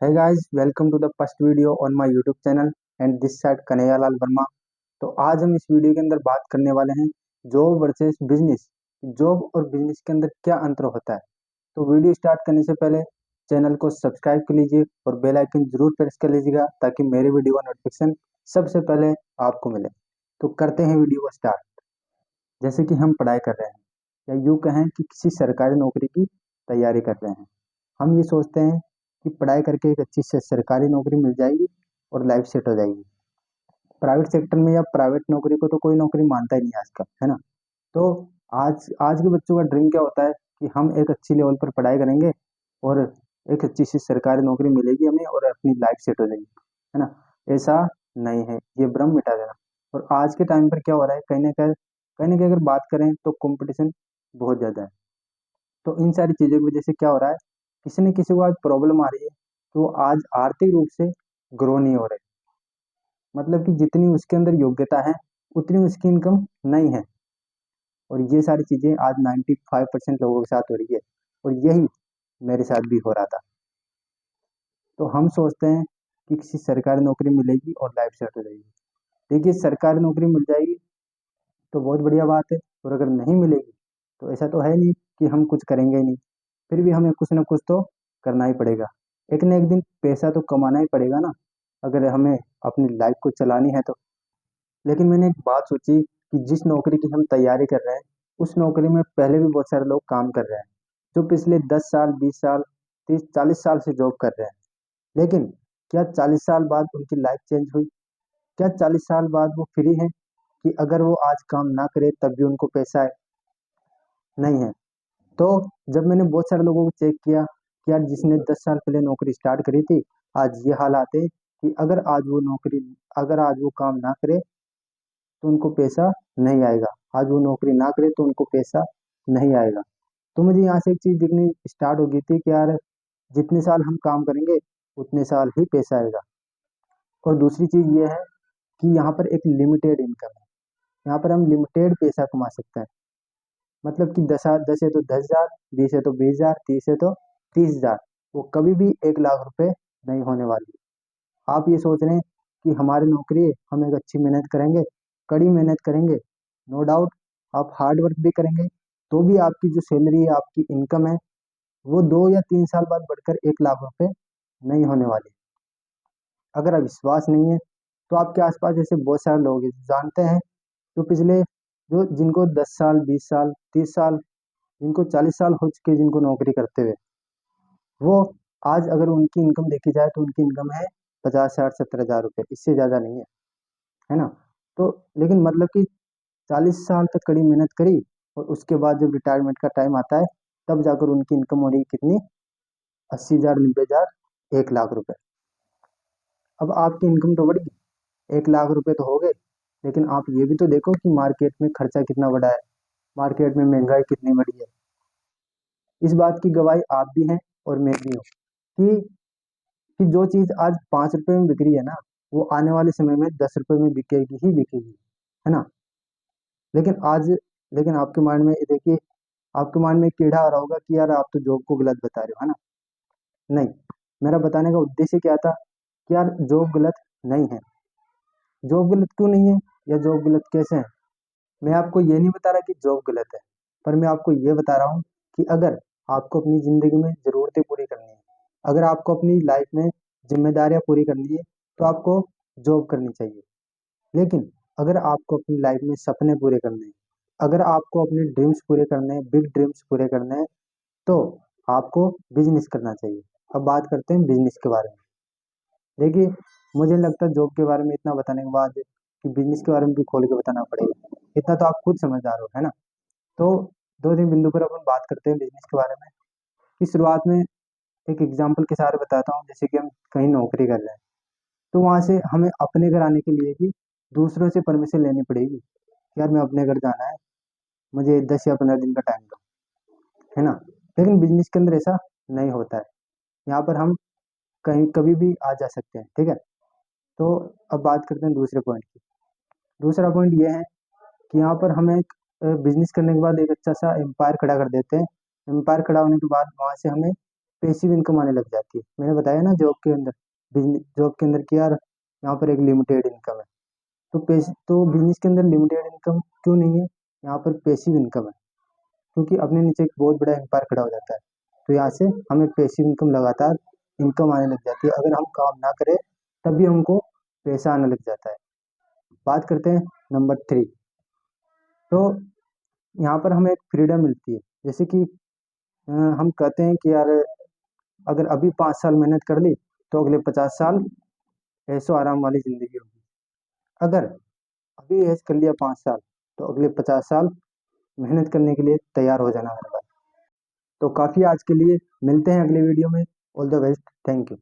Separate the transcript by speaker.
Speaker 1: Hey guys, welcome to the first video on my YouTube channel and this side Kanhaiya Lal Verma. तो आज हम इस video के अंदर बात करने वाले हैं जॉब वर्सेस बिजनेस। जॉब और बिजनेस के अंदर क्या अंतर होता है। तो वीडियो स्टार्ट करने से पहले चैनल को सब्सक्राइब कर लीजिए और बेल आइकन जरूर प्रेस कर लीजिएगा ताकि मेरे वीडियो का नोटिफिकेशन सबसे पहले आपको मिले। तो करते हैं वीडियो को स्टार्ट। जैसे कि हम पढ़ाई कर रहे हैं या यूँ कहें कि किसी सरकारी नौकरी की तैयारी कर रहे हैं। हम ये सोचते हैं कि पढ़ाई करके एक अच्छी से सरकारी नौकरी मिल जाएगी और लाइफ सेट हो जाएगी। प्राइवेट सेक्टर में या प्राइवेट नौकरी को तो कोई नौकरी मानता ही नहीं आजकल, है ना। तो आज आज के बच्चों का ड्रीम क्या होता है कि हम एक अच्छी लेवल पर पढ़ाई करेंगे और एक अच्छी सी सरकारी नौकरी मिलेगी हमें और अपनी लाइफ सेट हो जाएगी, है ना। ऐसा नहीं है, ये भ्रम मिटा देना। और आज के टाइम पर क्या हो रहा है, कहीं ना कहीं अगर बात करें तो कंपटीशन बहुत ज़्यादा है। तो इन सारी चीज़ों की वजह से क्या हो रहा है, किसी न किसी को आज प्रॉब्लम आ रही है तो वो आज आर्थिक रूप से ग्रो नहीं हो रहे। मतलब कि जितनी उसके अंदर योग्यता है उतनी उसकी इनकम नहीं है। और ये सारी चीज़ें आज 95% लोगों के साथ हो रही है और यही मेरे साथ भी हो रहा था। तो हम सोचते हैं कि किसी सरकारी नौकरी मिलेगी और लाइफ सेट हो जाएगी। देखिए, सरकारी नौकरी मिल जाएगी तो बहुत बढ़िया बात है, और अगर नहीं मिलेगी तो ऐसा तो है नहीं कि हम कुछ करेंगे ही नहीं। फिर भी हमें कुछ ना कुछ तो करना ही पड़ेगा। एक न एक दिन पैसा तो कमाना ही पड़ेगा ना, अगर हमें अपनी लाइफ को चलानी है तो। लेकिन मैंने एक बात सोची कि जिस नौकरी की हम तैयारी कर रहे हैं उस नौकरी में पहले भी बहुत सारे लोग काम कर रहे हैं, जो पिछले 10 साल 20 साल 30 40 साल से जॉब कर रहे हैं। लेकिन क्या 40 साल बाद उनकी लाइफ चेंज हुई? क्या 40 साल बाद वो फ्री हैं कि अगर वो आज काम ना करे तब भी उनको पैसा है? नहीं है। तो जब मैंने बहुत सारे लोगों को चेक किया कि यार जिसने 10 साल पहले नौकरी स्टार्ट करी थी, आज ये हालात है कि अगर आज वो काम ना करे तो उनको पैसा नहीं आएगा। आज वो नौकरी ना करे तो उनको पैसा नहीं आएगा। तो मुझे यहाँ से एक चीज़ दिखनी स्टार्ट हो गई थी कि यार जितने साल हम काम करेंगे उतने साल ही पैसा आएगा। और दूसरी चीज़ ये है कि यहाँ पर एक लिमिटेड इनकम है। यहाँ पर हम लिमिटेड पैसा कमा सकते हैं। मतलब कि 10 है तो 10 हजार, 20 है तो 20 हजार, 30 है तो 30 हजार। वो कभी भी 1 लाख रुपए नहीं होने वाली। आप ये सोच रहे हैं कि हमारी नौकरी है, हम एक अच्छी मेहनत करेंगे, कड़ी मेहनत करेंगे, नो डाउट आप हार्ड वर्क भी करेंगे तो भी आपकी जो सैलरी है, आपकी इनकम है, वो 2 या 3 साल बाद बढ़कर 1 लाख रुपए नहीं होने वाली। अगर आप विश्वास नहीं है तो आपके आसपास ऐसे बहुत सारे लोग हैं जो जानते हैं, जो पिछले जो जिनको 10 साल 20 साल 30 साल, जिनको 40 साल हो चुके जिनको नौकरी करते हुए, वो आज अगर उनकी इनकम देखी जाए तो उनकी इनकम है 50 60 70 हजार रुपये, इससे ज़्यादा नहीं है, है ना। तो लेकिन मतलब कि 40 साल तक कड़ी मेहनत करी और उसके बाद जब रिटायरमेंट का टाइम आता है तब जाकर उनकी इनकम हो रही है कितनी, 80 हजार 90 हजार, 1 लाख रुपए। अब आपकी इनकम तो बढ़ी, 1 लाख रुपए तो हो गए, लेकिन आप ये भी तो देखो कि मार्केट में खर्चा कितना बढ़ा है, मार्केट में महंगाई कितनी बढ़ी है। इस बात की गवाही आप भी हैं और मैं भी हूँ कि जो चीज़ आज 5 रुपए में बिक रही है ना, वो आने वाले समय में 10 रुपए में बिकेगी ही बिकेगी, है ना। लेकिन आज लेकिन आपके माइंड में ये देखिए, आपके माइंड में एक कीड़ा आ रहा होगा कि यार आप तो जॉब को गलत बता रहे हो, है ना। नहीं, मेरा बताने का उद्देश्य क्या था कि यार जॉब गलत नहीं है। जॉब गलत क्यों नहीं है या जॉब गलत कैसे है? मैं आपको ये नहीं बता रहा कि जॉब गलत है, पर मैं आपको ये बता रहा हूँ कि अगर आपको अपनी ज़िंदगी में ज़रूरतें पूरी करनी है, अगर आपको अपनी लाइफ में जिम्मेदारियाँ पूरी करनी है तो आपको जॉब करनी चाहिए। लेकिन अगर आपको अपनी लाइफ में सपने पूरे करने हैं, अगर आपको अपने ड्रीम्स पूरे करने हैं, बिग ड्रीम्स पूरे करने हैं, तो आपको बिजनेस करना चाहिए। अब बात करते हैं बिजनेस के बारे में। देखिए, मुझे लगता है जॉब के बारे में इतना बताने के बाद कि बिजनेस के बारे में भी खोल के बताना पड़ेगा। इतना तो आप खुद समझदार हो, है ना। तो दो तीन बिंदु पर अपन बात करते हैं बिजनेस के बारे में। कि शुरुआत में एक एग्जांपल के सहारे बताता हूँ। जैसे कि हम कहीं नौकरी कर रहे हैं तो वहाँ से हमें अपने घर आने के लिए भी दूसरों से परमिशन लेनी पड़ेगी कि यार मैं अपने घर जाना है, मुझे 10 या 15 दिन का टाइम दो, है ना। लेकिन बिजनेस के अंदर ऐसा नहीं होता है। यहाँ पर हम कहीं कभी भी आ जा सकते हैं, ठीक है। तो अब बात करते हैं दूसरे पॉइंट की। दूसरा पॉइंट ये है कि यहाँ पर हमें बिजनेस करने के बाद एक अच्छा सा एम्पायर खड़ा कर देते हैं। एम्पायर खड़ा होने के बाद वहाँ से हमें पैसिव इनकम आने लग जाती है। मैंने बताया ना जॉब के अंदर, बिजनेस जॉब के अंदर कि यार यहाँ पर एक लिमिटेड इनकम है, तो बिजनेस के अंदर लिमिटेड इनकम क्यों नहीं है, यहाँ पर पैसिव इनकम है, क्योंकि अपने नीचे एक बहुत बड़ा एम्पायर खड़ा हो जाता है। तो यहाँ से हमें पैसिव इनकम लगातार इनकम आने लग जाती है, अगर हम काम ना करें तब भी हमको पैसा आने लग जाता है। बात करते हैं नंबर 3। तो यहाँ पर हमें एक फ्रीडम मिलती है, जैसे कि हम कहते हैं कि यार अगर अभी 5 साल मेहनत कर ली तो अगले 50 साल ऐशो आराम वाली जिंदगी होगी। अगर अभी ऐश कर लिया 5 साल, तो अगले 50 साल मेहनत करने के लिए तैयार हो जाना मेरे भाई। तो काफी आज के लिए, मिलते हैं अगले वीडियो में। All the best, thank you.